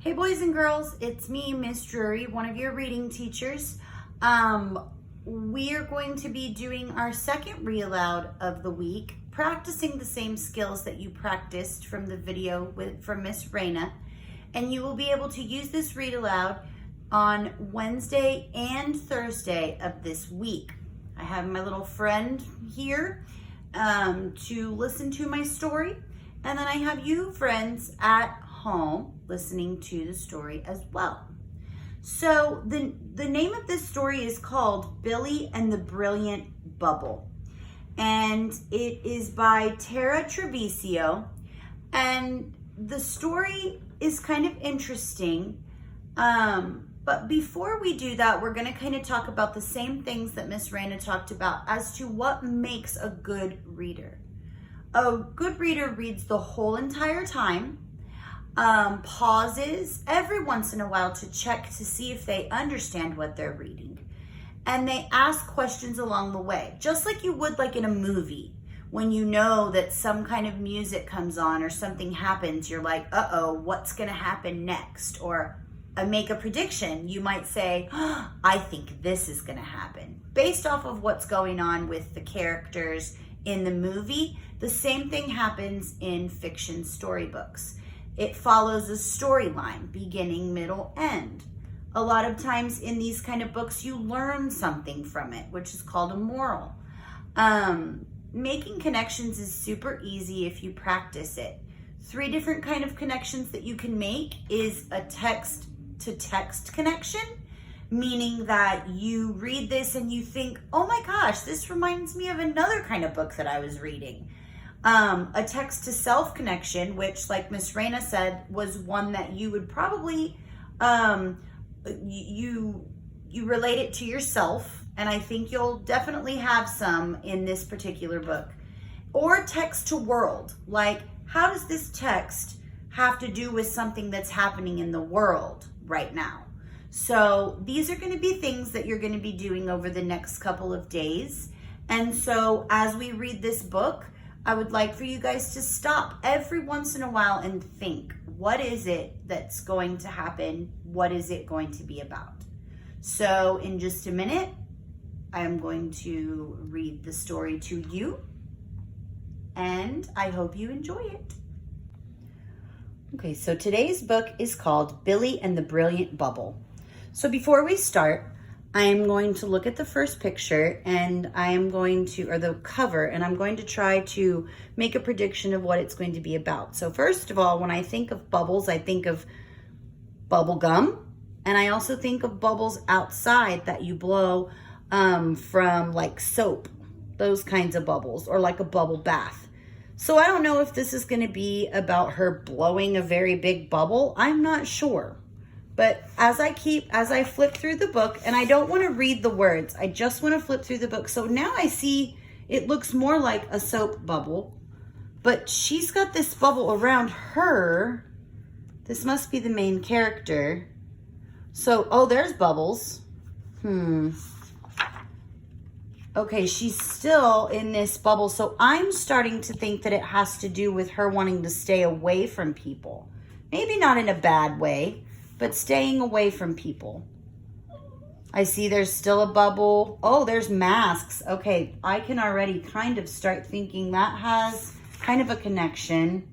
Hey boys and girls, it's me, Miss Drury, one of your reading teachers. We are going to be doing our second read aloud of the week, practicing the same skills that you practiced from the video from Miss Raina. And you will be able to use this read aloud on Wednesday and Thursday of this week. I have my little friend here to listen to my story. And then I have you friends at home listening to the story as well. So the name of this story is called Billie and the Brilliant Bubble. And it is by Tara Treviso. And the story is kind of interesting. But before we do that, we're going to kind of talk about the same things that Miss Raina talked about as to what makes a good reader. A good reader reads the whole entire time, pauses every once in a while to check to see if they understand what they're reading. And they ask questions along the way, just like you would like in a movie. When you know that some kind of music comes on or something happens, you're like, uh-oh, what's going to happen next? Or make a prediction. You might say, oh, I think this is going to happen. Based off of what's going on with the characters in the movie, the same thing happens in fiction storybooks. It follows a storyline, beginning, middle, end. A lot of times in these kind of books, you learn something from it, which is called a moral. Making connections is super easy if you practice it. 3 different kind of connections that you can make is a text-to-text connection, meaning that you read this and you think, oh my gosh, this reminds me of another kind of book that I was reading. A text-to-self connection, which, like Miss Raina said, was one that you would probably, you relate it to yourself, and I think you'll definitely have some in this particular book. Or text-to-world, like how does this text have to do with something that's happening in the world right now? So these are going to be things that you're going to be doing over the next couple of days. And so as we read this book, I would like for you guys to stop every once in a while and think, what is it that's going to happen? What is it going to be about? So in just a minute, I am going to read the story to you, and I hope you enjoy it. Okay, so today's book is called Billie and the Brilliant Bubble. So before we start, I am going to look at the first picture and I am going to, or the cover, and I'm going to try to make a prediction of what it's going to be about. So first of all, when I think of bubbles, I think of bubble gum, and I also think of bubbles outside that you blow from like soap, those kinds of bubbles, or like a bubble bath. So I don't know if this is going to be about her blowing a very big bubble. I'm not sure. But as I flip through the book, and I don't want to read the words, I just want to flip through the book. So now I see it looks more like a soap bubble, but she's got this bubble around her. This must be the main character. So, oh, there's bubbles. Okay, she's still in this bubble. So I'm starting to think that it has to do with her wanting to stay away from people. Maybe not in a bad way, but staying away from people. I see there's still a bubble. Oh, there's masks. Okay, I can already kind of start thinking that has kind of a connection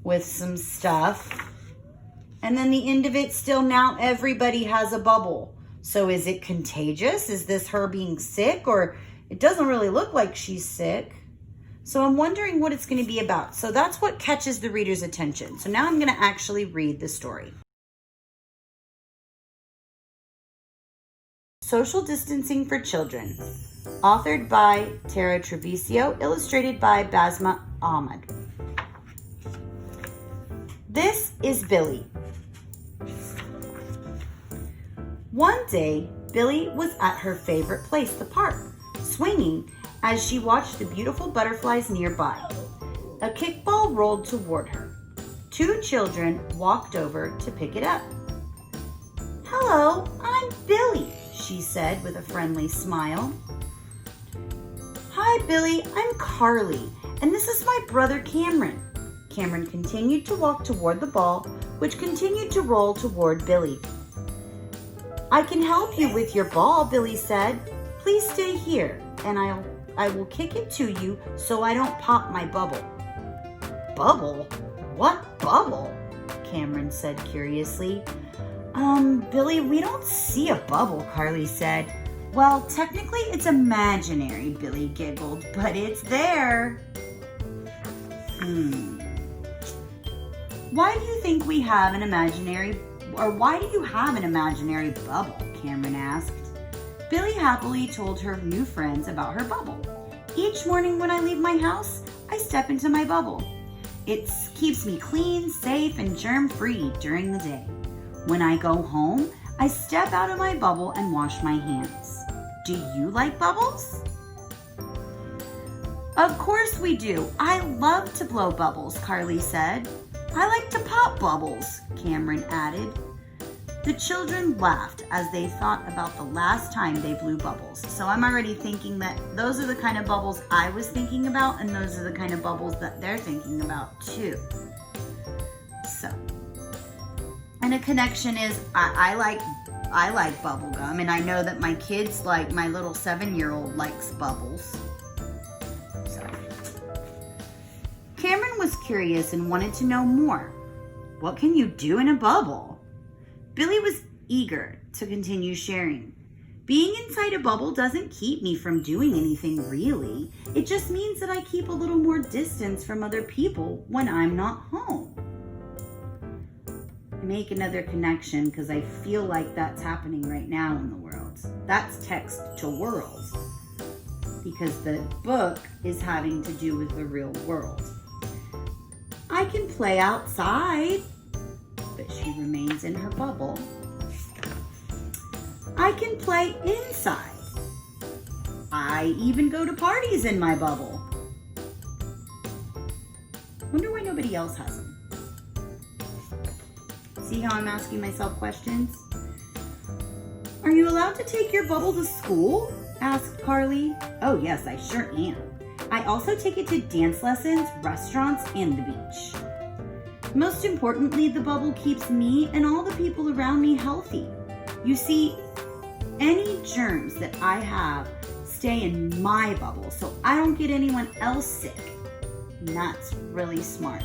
with some stuff. And then the end of it still, now everybody has a bubble. So is it contagious? Is this her being sick? Or it doesn't really look like she's sick. So I'm wondering what it's going to be about. So that's what catches the reader's attention. So now I'm going to actually read the story. Social Distancing for Children, authored by Tara Treviso, illustrated by Basma Ahmed. This is Billie. One day, Billie was at her favorite place, the park, swinging as she watched the beautiful butterflies nearby. A kickball rolled toward her. 2 children walked over to pick it up. "Hello, I'm Billie," she said with a friendly smile. "Hi, Billie, I'm Carly, and this is my brother Cameron." Cameron continued to walk toward the ball which continued to roll toward Billie. "I can help you with your ball," Billie said. "Please stay here, and I will kick it to you so I don't pop my bubble." "Bubble? What bubble?" Cameron said curiously. Billie, we don't see a bubble," Carly said. "Well, technically it's imaginary," Billie giggled, "but it's there." Why do you think we have an imaginary, or why do you have an imaginary bubble?" Cameron asked. Billie happily told her new friends about her bubble. "Each morning when I leave my house, I step into my bubble. It keeps me clean, safe, and germ-free during the day. When I go home, I step out of my bubble and wash my hands. Do you like bubbles?" "Of course we do. I love to blow bubbles," Carly said. "I like to pop bubbles," Cameron added. The children laughed as they thought about the last time they blew bubbles. So I'm already thinking that those are the kind of bubbles I was thinking about, and those are the kind of bubbles that they're thinking about too. So, and a connection is I like bubble gum, and I know that my kids like, my little 7-year-old likes bubbles. So Cameron was curious and wanted to know more. What can you do in a bubble? Billie was eager to continue sharing. "Being inside a bubble doesn't keep me from doing anything really. It just means that I keep a little more distance from other people when I'm not home." Make another connection because I feel like that's happening right now in the world. That's text to world because the book is having to do with the real world. "I can play outside," but she remains in her bubble. "I can play inside. I even go to parties in my bubble." Wonder why nobody else has them. See how I'm asking myself questions? "Are you allowed to take your bubble to school?" asked Carly. "Oh yes, I sure am. I also take it to dance lessons, restaurants, and the beach. Most importantly, the bubble keeps me and all the people around me healthy. You see, any germs that I have stay in my bubble, so I don't get anyone else sick. And that's really smart.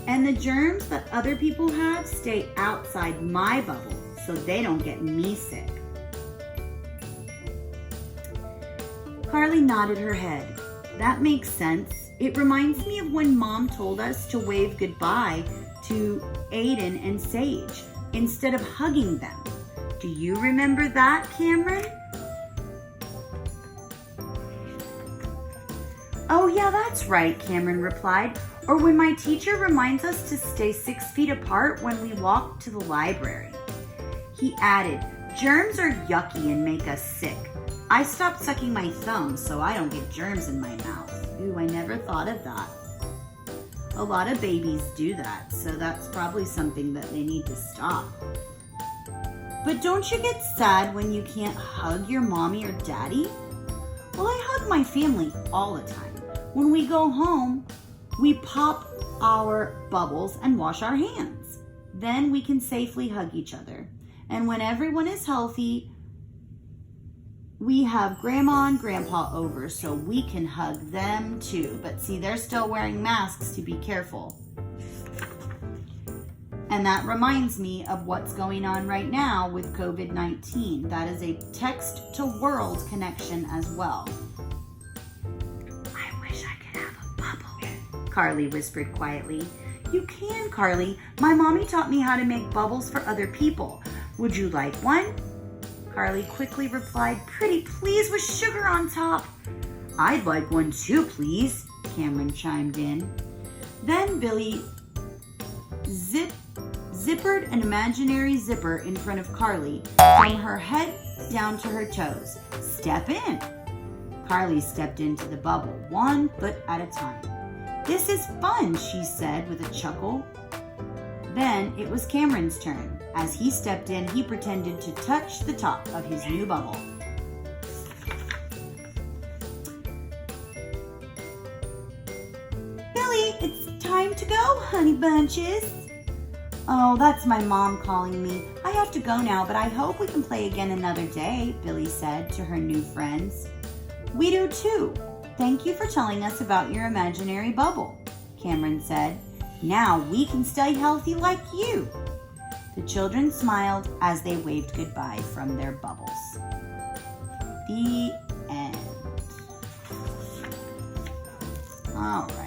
And the germs that other people have stay outside my bubble, so they don't get me sick." Carly nodded her head. "That makes sense. It reminds me of when Mom told us to wave goodbye to Aiden and Sage instead of hugging them. Do you remember that, Cameron?" "Oh yeah, that's right," Cameron replied. "Or when my teacher reminds us to stay 6 feet apart when we walk to the library." He added, "Germs are yucky and make us sick. I stopped sucking my thumb so I don't get germs in my mouth." Ooh, I never thought of that. A lot of babies do that, so that's probably something that they need to stop. "But don't you get sad when you can't hug your mommy or daddy?" "Well, I hug my family all the time. When we go home, we pop our bubbles and wash our hands. Then we can safely hug each other. And when everyone is healthy, we have Grandma and Grandpa over so we can hug them too. But see, they're still wearing masks to be careful." And that reminds me of what's going on right now with COVID-19. That is a text to world connection as well. "I wish I could have a bubble," Carly whispered quietly. "You can, Carly. My mommy taught me how to make bubbles for other people. Would you like one?" Carly quickly replied, "Pretty please, with sugar on top." "I'd like one too, please," Cameron chimed in. Then Billie zippered an imaginary zipper in front of Carly from her head down to her toes. "Step in." Carly stepped into the bubble, 1 foot at a time. "This is fun," she said with a chuckle. Then it was Cameron's turn. As he stepped in, he pretended to touch the top of his new bubble. "Billie, it's time to go honey bunches. Oh, that's my mom calling me. I have to go now, but I hope we can play again another day, Billie said to her new friends. We do too. Thank you for telling us about your imaginary bubble, Cameron said. Now we can stay healthy like you. The children smiled as they waved goodbye from their bubbles. The end. All right.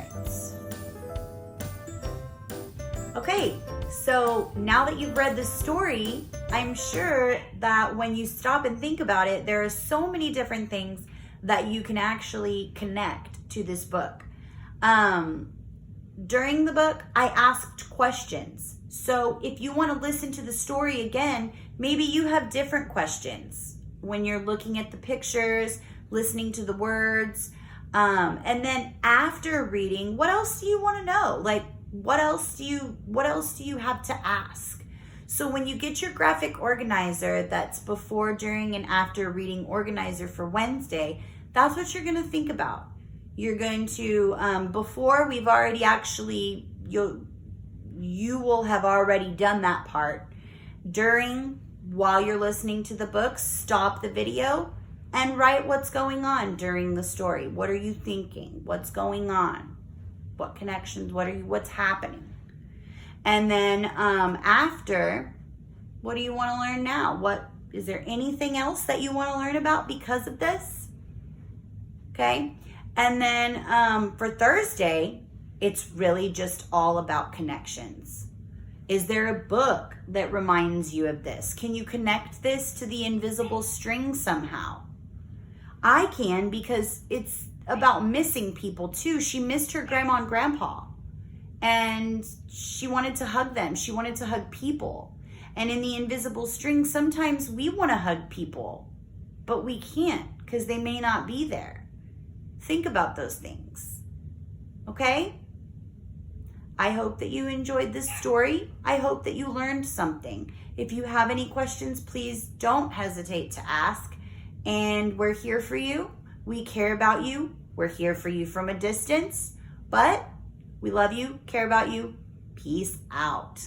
Okay, so now that you've read the story, I'm sure that when you stop and think about it, there are so many different things that you can actually connect to this book. During the book, I asked questions. So if you want to listen to the story again, maybe you have different questions when you're looking at the pictures, listening to the words. And then after reading, what else do you want to know? Like, what else do you have to ask? So when you get your graphic organizer, that's before, during, and after reading organizer for Wednesday, that's what you're going to think about. You're going to, before, we've already actually, you will have already done that part. During, while you're listening to the book, stop the video and write what's going on during the story. What are you thinking? What's going on? What connections? What's happening? And then after, what do you want to learn now? Is there anything else that you want to learn about because of this? Okay. And then for Thursday, it's really just all about connections. Is there a book that reminds you of this? Can you connect this to the invisible string somehow? I can, because it's about missing people too. She missed her grandma and grandpa, and she wanted to hug them. She wanted to hug people. And in the invisible string, sometimes we want to hug people, but we can't because they may not be there. Think about those things. Okay? I hope that you enjoyed this story. I hope that you learned something. If you have any questions, please don't hesitate to ask. And we're here for you. We care about you. We're here for you from a distance, but we love you, care about you. Peace out.